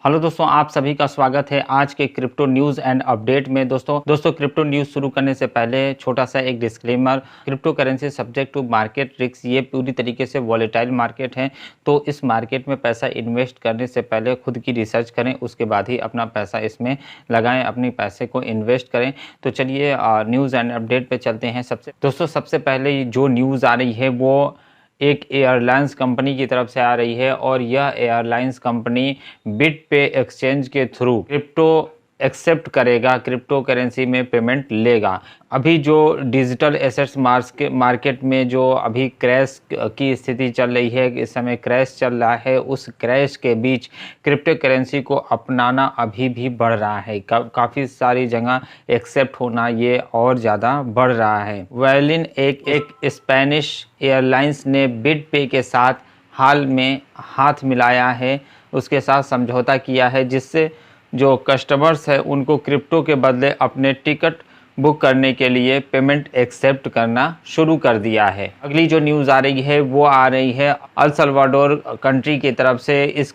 Hello दोस्तों, आप सभी का स्वागत है आज के क्रिप्टो न्यूज़ एंड अपडेट में। दोस्तों क्रिप्टो न्यूज़ शुरू करने से पहले छोटा सा एक disclaimer. Crypto currency subject to market risk, ये पूरी तरीके से वॉलेटाइल मार्केट है। तो इस मार्केट में पैसा इन्वेस्ट करने से पहले खुद की रिसर्च करें, उसके बाद ही अपना पैसा इसमें लगाएं, अपने पैसे को इन्वेस्ट करें। तो चलिए न्यूज़ एंड अपडेट पे चलते हैं। सबसे पहले जो न्यूज़ आ रही है वो एक एयरलाइंस कंपनी की तरफ से आ रही है और यह एयरलाइंस कंपनी बिटपे एक्सचेंज के थ्रू क्रिप्टो एक्सेप्ट करेगा, क्रिप्टो करेंसी में पेमेंट लेगा। अभी जो डिजिटल एसेट्स मार्केट में जो अभी क्रैश की स्थिति चल रही है, इस समय क्रैश चल रहा है, उस क्रैश के बीच क्रिप्टो करेंसी को अपनाना अभी भी बढ़ रहा है। काफ़ी सारी जगह एक्सेप्ट होना ये और ज़्यादा बढ़ रहा है। वैलिन एक स्पेनिश एयरलाइंस ने बिटपे के साथ हाल में हाथ मिलाया है, उसके साथ समझौता किया है, जिससे जो कस्टमर्स है उनको क्रिप्टो के बदले अपने टिकट बुक करने के लिए पेमेंट एक्सेप्ट करना शुरू कर दिया है। अगली जो न्यूज़ आ रही है वो आ रही है अल सल्वाडोर कंट्री की तरफ से। इस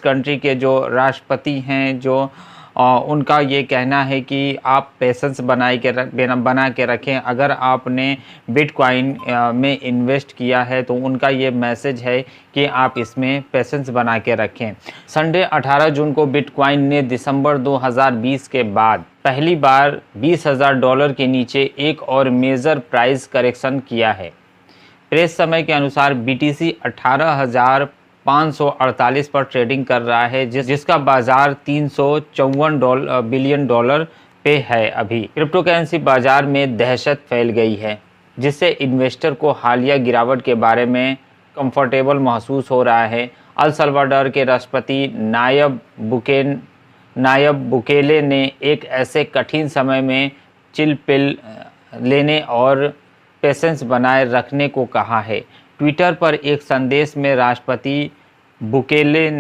कंट्री के जो राष्ट्रपति हैं, जो उनका ये कहना है कि आप पेशेंस बना के रखें। अगर आपने बिटकॉइन में इन्वेस्ट किया है तो उनका ये मैसेज है कि आप इसमें पेशेंस बना के रखें। संडे 18 जून को बिटकॉइन ने दिसंबर 2020 के बाद पहली बार $20,000 के नीचे एक और मेजर प्राइस करेक्शन किया है। प्रेस समय के अनुसार BTC 18,548 पर ट्रेडिंग कर रहा है, जिसका बाजार $354 बिलियन पे है। अभी क्रिप्टो करेंसी बाजार में दहशत फैल गई है, जिससे इन्वेस्टर को हालिया गिरावट के बारे में कंफर्टेबल महसूस हो रहा है। अल सल्वाडोर के राष्ट्रपति नायब बुकेले ने एक ऐसे कठिन समय में चिल पिल लेने और पेशेंस बनाए रखने को कहा है। ट्विटर पर एक संदेश में राष्ट्रपति बुकेले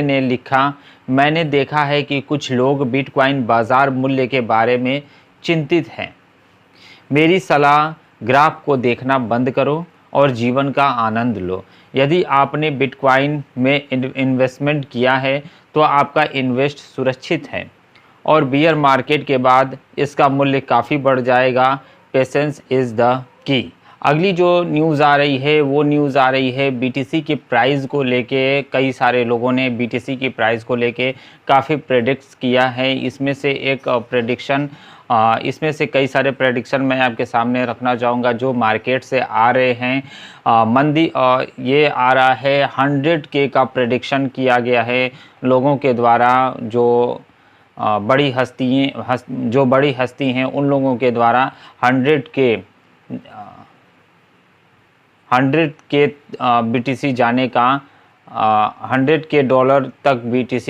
ने लिखा, मैंने देखा है कि कुछ लोग बिटकॉइन बाजार मूल्य के बारे में चिंतित हैं। मेरी सलाह, ग्राफ को देखना बंद करो और जीवन का आनंद लो। यदि आपने बिटकॉइन में इन्वेस्टमेंट किया है तो आपका इन्वेस्ट सुरक्षित है और बियर मार्केट के बाद इसका मूल्य काफ़ी बढ़ जाएगा। Patience is the key. अगली जो न्यूज़ आ रही है वो न्यूज़ आ रही है BTC की प्राइस को लेके। कई सारे लोगों ने BTC की प्राइस को लेके काफ़ी प्रेडिक्ट्स किया है। इसमें से कई सारे प्रेडिक्शन मैं आपके सामने रखना चाहूँगा जो मार्केट से आ रहे हैं। मंदी ये आ रहा है 100K का प्रेडिक्शन किया गया है लोगों के द्वारा। जो बड़ी हस्ती हैं उन लोगों के द्वारा 100K BTC जाने का, $100K तक BTC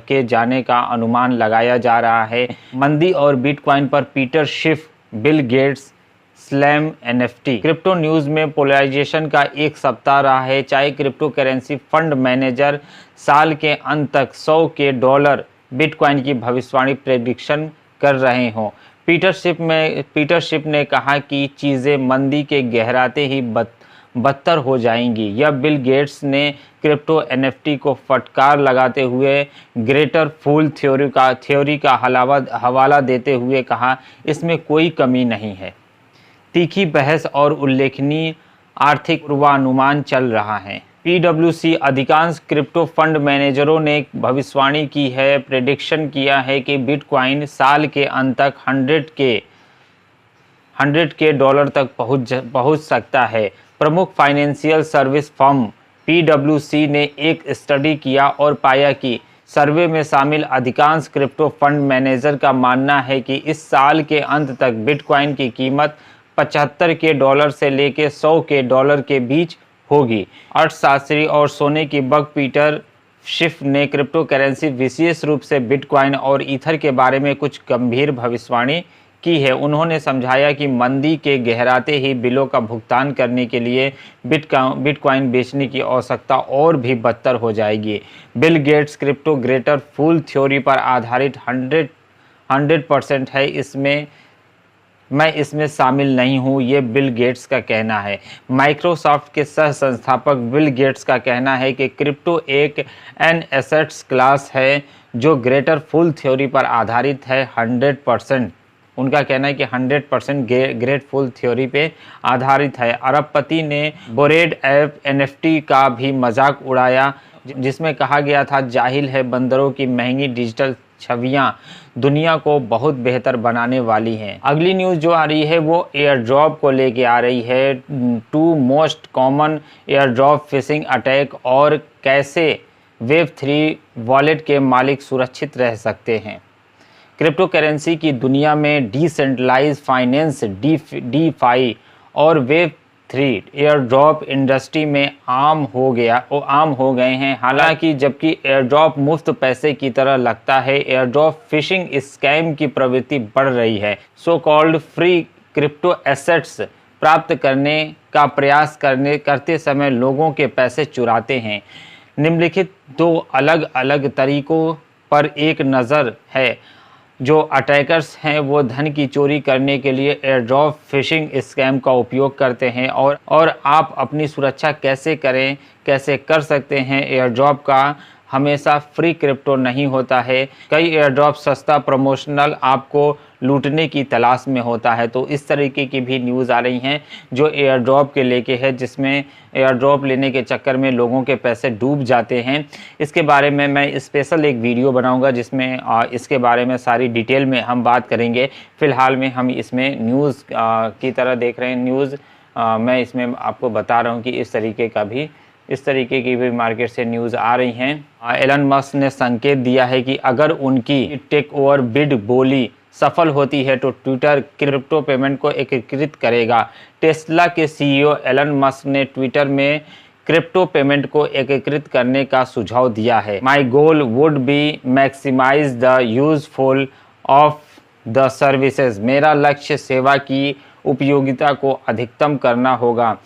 के जाने का अनुमान लगाया जा रहा है। मंदी और बिटकॉइन पर Peter Schiff, Bill Gates slam NFT। Crypto news में पोलराइजेशन का एक सप्ताह रहा है। चाहे क्रिप्टो करेंसी फंड मैनेजर साल के अंत तक $100K बिटकॉइन की भविष्यवाणी प्रेडिक्शन कर रहे हों, पीटर शिप ने कहा कि चीज़ें मंदी के गहराते ही बदतर हो जाएंगी। यह बिल गेट्स ने क्रिप्टो NFT को फटकार लगाते हुए ग्रेटर फूल थ्योरी का हवाला देते हुए कहा, इसमें कोई कमी नहीं है। तीखी बहस और उल्लेखनीय आर्थिक पूर्वानुमान चल रहा है। PwC अधिकांश क्रिप्टो फंड मैनेजरों ने भविष्यवाणी की है, प्रेडिक्शन किया है कि बिटकॉइन साल के अंत तक $100K तक पहुंच सकता है। प्रमुख फाइनेंशियल सर्विस फर्म PwC ने एक स्टडी किया और पाया कि सर्वे में शामिल अधिकांश क्रिप्टो फंड मैनेजर का मानना है कि इस साल के अंत तक बिटकॉइन की कीमत $75K से लेकर $100K के बीच होगी। अर्थशास्त्री और सोने की बग पीटर शिफ ने क्रिप्टो करेंसी, विशेष रूप से बिटकॉइन और ईथर के बारे में कुछ गंभीर भविष्यवाणी की है। उन्होंने समझाया कि मंदी के गहराते ही बिलों का भुगतान करने के लिए बिटकॉइन बेचने की आवश्यकता और भी बदतर हो जाएगी। Bill Gates crypto greater fool theory पर आधारित 100% है। इसमें मैं इसमें शामिल नहीं हूं, ये बिल गेट्स का कहना है। माइक्रोसॉफ्ट के सह संस्थापक बिल गेट्स का कहना है कि क्रिप्टो एक एन एसेट्स क्लास है जो ग्रेटर फुल थ्योरी पर आधारित है। 100%, उनका कहना है कि 100% ग्रेटफुल थ्योरी पे आधारित है। अरबपति ने बोरेड ऐप एनएफटी का भी मजाक उड़ाया, जिसमें कहा गया था जाहिल है बंदरों की महंगी डिजिटल छवियां दुनिया को बहुत बेहतर बनाने वाली हैं। अगली न्यूज़ जो आ रही है वो एयर ड्रॉप को लेके आ रही है। 2 most common air drop phishing attack और कैसे वेब3 वॉलेट के मालिक सुरक्षित रह सकते हैं। क्रिप्टो करेंसी की दुनिया में डिसेंट्रलाइज फाइनेंस डीफाई और वेब3 एयर ड्रॉप इंडस्ट्री में आम हो गए हैं। हालांकि जबकि एयर ड्रॉप मुफ्त पैसे की तरह लगता है, एयर ड्रॉप फिशिंग स्कैम की प्रवृत्ति बढ़ रही है। So called free crypto assets प्राप्त करने का प्रयास करते समय लोगों के पैसे चुराते हैं। निम्नलिखित 2 अलग अलग तरीकों पर एक नज़र है। जो अटैकर्स हैं वो धन की चोरी करने के लिए एयरड्रॉप फिशिंग स्कैम का उपयोग करते हैं और आप अपनी सुरक्षा कैसे कर सकते हैं। एयरड्रॉप का हमेशा फ्री क्रिप्टो नहीं होता है। कई एयरड्रॉप सस्ता प्रमोशनल आपको लूटने की तलाश में होता है। तो इस तरीके की भी न्यूज़ आ रही हैं जो एयरड्रॉप के लेके है, जिसमें एयरड्रॉप लेने के चक्कर में लोगों के पैसे डूब जाते हैं। इसके बारे में मैं स्पेशल एक वीडियो बनाऊंगा जिसमें इसके बारे में सारी डिटेल में हम बात करेंगे। फ़िलहाल में हम इसमें न्यूज़ की तरह देख रहे हैं। न्यूज़ मैं इसमें आपको बता रहा हूँ कि इस तरीके की भी मार्केट से न्यूज़ आ रही हैं। एलन मस्क ने संकेत दिया है कि अगर उनकी टेक ओवर बिड बोली सफल होती है तो ट्विटर क्रिप्टो पेमेंट को एकीकृत करेगा। टेस्ला के सीईओ एलन मस्क ने ट्विटर में क्रिप्टो पेमेंट को एकीकृत करने का सुझाव दिया है। My goal would be maximise the useful of the services. मेरा लक्ष्य सेवा की उपयोगिता को अधिकतम करना होगा।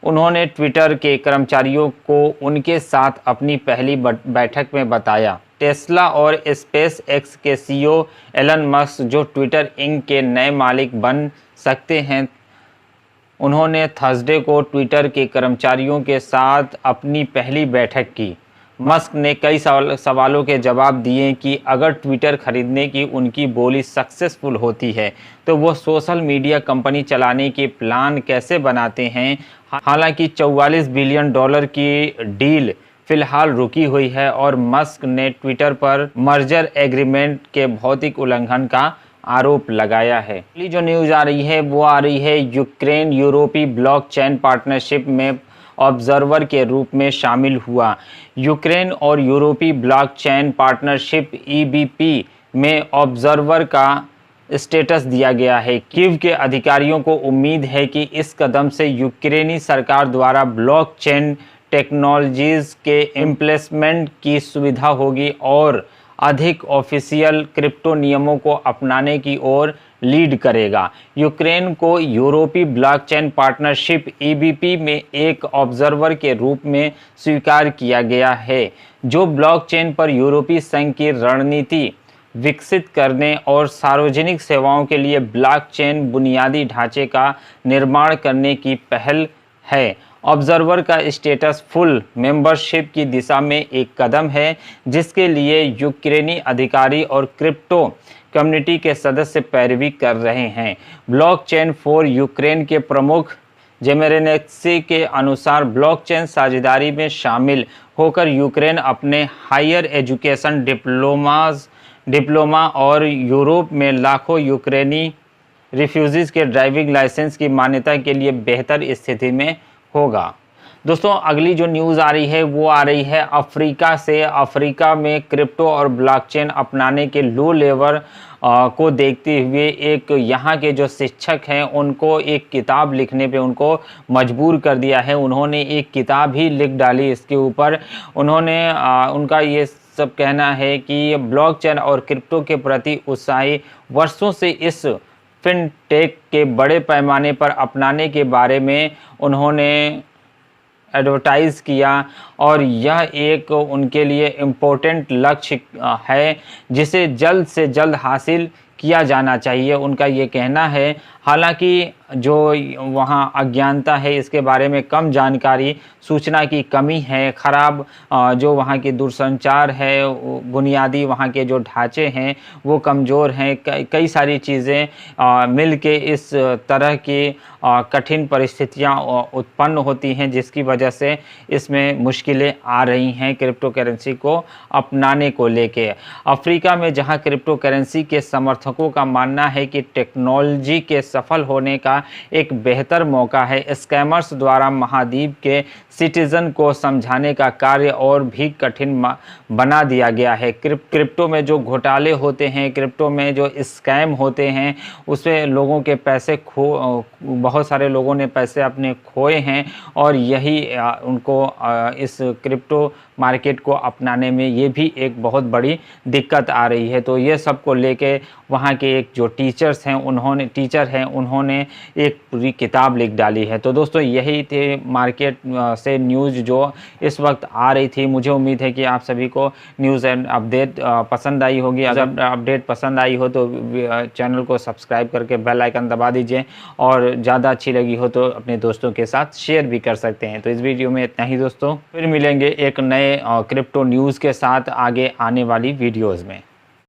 उन्होंने ट्विटर के कर्मचारियों को उनके साथ अपनी पहली बैठक में बताया। टेस्ला और स्पेस एक्स के सीईओ एलन मस्क जो ट्विटर इंक के नए मालिक बन सकते हैं, उन्होंने थर्सडे को ट्विटर के कर्मचारियों के साथ अपनी पहली बैठक की। मस्क ने कई सवालों के जवाब दिए कि अगर ट्विटर खरीदने की उनकी बोली सक्सेसफुल होती है तो वो सोशल मीडिया कंपनी चलाने के प्लान कैसे बनाते हैं। हालांकि $44 बिलियन की डील फिलहाल रुकी हुई है और मस्क ने ट्विटर पर मर्जर एग्रीमेंट के भौतिक उल्लंघन का आरोप लगाया है। अगली जो न्यूज़ आ रही है वो आ रही है यूक्रेन यूरोपीय ब्लॉकचेन पार्टनरशिप में ऑब्जर्वर के रूप में शामिल हुआ। यूक्रेन और यूरोपीय ब्लॉकचेन पार्टनरशिप EBP में ऑब्जर्वर का स्टेटस दिया गया है। कीव के अधिकारियों को उम्मीद है कि इस कदम से यूक्रेनी सरकार द्वारा ब्लॉकचेन टेक्नोलॉजीज के इम्प्लेसमेंट की सुविधा होगी और अधिक ऑफिशियल क्रिप्टो नियमों को अपनाने की ओर लीड करेगा। यूक्रेन को यूरोपीय ब्लॉकचेन पार्टनरशिप EBP में एक ऑब्जर्वर के रूप में स्वीकार किया गया है, जो ब्लॉकचेन पर यूरोपीय संघ की रणनीति विकसित करने और सार्वजनिक सेवाओं के लिए ब्लॉकचेन बुनियादी ढांचे का निर्माण करने की पहल है। ऑब्जर्वर का स्टेटस फुल मेंबरशिप की दिशा में एक कदम है, जिसके लिए यूक्रेनी अधिकारी और क्रिप्टो कम्युनिटी के सदस्य पैरवी कर रहे हैं। ब्लॉकचेन फॉर यूक्रेन के प्रमुख जेमेरेनेक्सी के अनुसार ब्लॉकचेन साझेदारी में शामिल होकर यूक्रेन अपने हायर एजुकेशन डिप्लोमा और यूरोप में लाखों यूक्रेनी रिफ्यूजीज के ड्राइविंग लाइसेंस की मान्यता के लिए बेहतर स्थिति में होगा। दोस्तों, अगली जो न्यूज़ आ रही है वो आ रही है अफ्रीका से। अफ्रीका में क्रिप्टो और ब्लॉकचेन अपनाने के लो लेवल को देखते हुए एक यहाँ के जो शिक्षक हैं उनको एक किताब लिखने पे उनको मजबूर कर दिया है। उन्होंने एक किताब ही लिख डाली इसके ऊपर। उन्होंने उनका ये सब कहना है कि ब्लॉकचेन और क्रिप्टो के प्रति उत्साही वर्षों से इस फिनटेक के बड़े पैमाने पर अपनाने के बारे में उन्होंने एडवर्टाइज़ किया और यह एक उनके लिए इम्पोर्टेंट लक्ष्य है जिसे जल्द से जल्द हासिल किया जाना चाहिए, उनका ये कहना है। हालांकि जो वहाँ अज्ञानता है, इसके बारे में कम जानकारी, सूचना की कमी है, ख़राब जो वहाँ की दूरसंचार है, बुनियादी वहाँ के जो ढांचे हैं वो कमज़ोर हैं, कई सारी चीज़ें मिल के इस तरह की कठिन परिस्थितियाँ उत्पन्न होती हैं, जिसकी वजह से इसमें मुश्किलें आ रही हैं क्रिप्टो करेंसी को अपनाने को लेके। अफ्रीका में जहां क्रिप्टो करेंसी के समर्थकों का मानना है कि टेक्नोलॉजी के सफल होने का एक बेहतर मौका है, स्कैमर्स द्वारा महाद्वीप के सिटीजन को समझाने का कार्य और भी कठिन बना दिया गया है। क्रिप्टो में जो घोटाले होते हैं, क्रिप्टो में जो स्कैम होते हैं, उसमें लोगों के पैसे बहुत सारे लोगों ने पैसे अपने खोए हैं और यही उनको इस क्रिप्टो मार्केट को अपनाने में ये भी एक बहुत बड़ी दिक्कत आ रही है। तो ये सब को लेके वहाँ के एक जो टीचर हैं उन्होंने एक पूरी किताब लिख डाली है। तो दोस्तों यही थे मार्केट से न्यूज़ जो इस वक्त आ रही थी। मुझे उम्मीद है कि आप सभी को न्यूज़ एंड अपडेट पसंद आई होगी। अगर अपडेट पसंद आई हो तो चैनल को सब्सक्राइब करके बेल आइकन दबा दीजिए और ज़्यादा अच्छी लगी हो तो अपने दोस्तों के साथ शेयर भी कर सकते हैं। तो इस वीडियो में इतना ही दोस्तों, फिर मिलेंगे एक नए क्रिप्टो न्यूज़ के साथ आगे आने वाली वीडियोज़ में।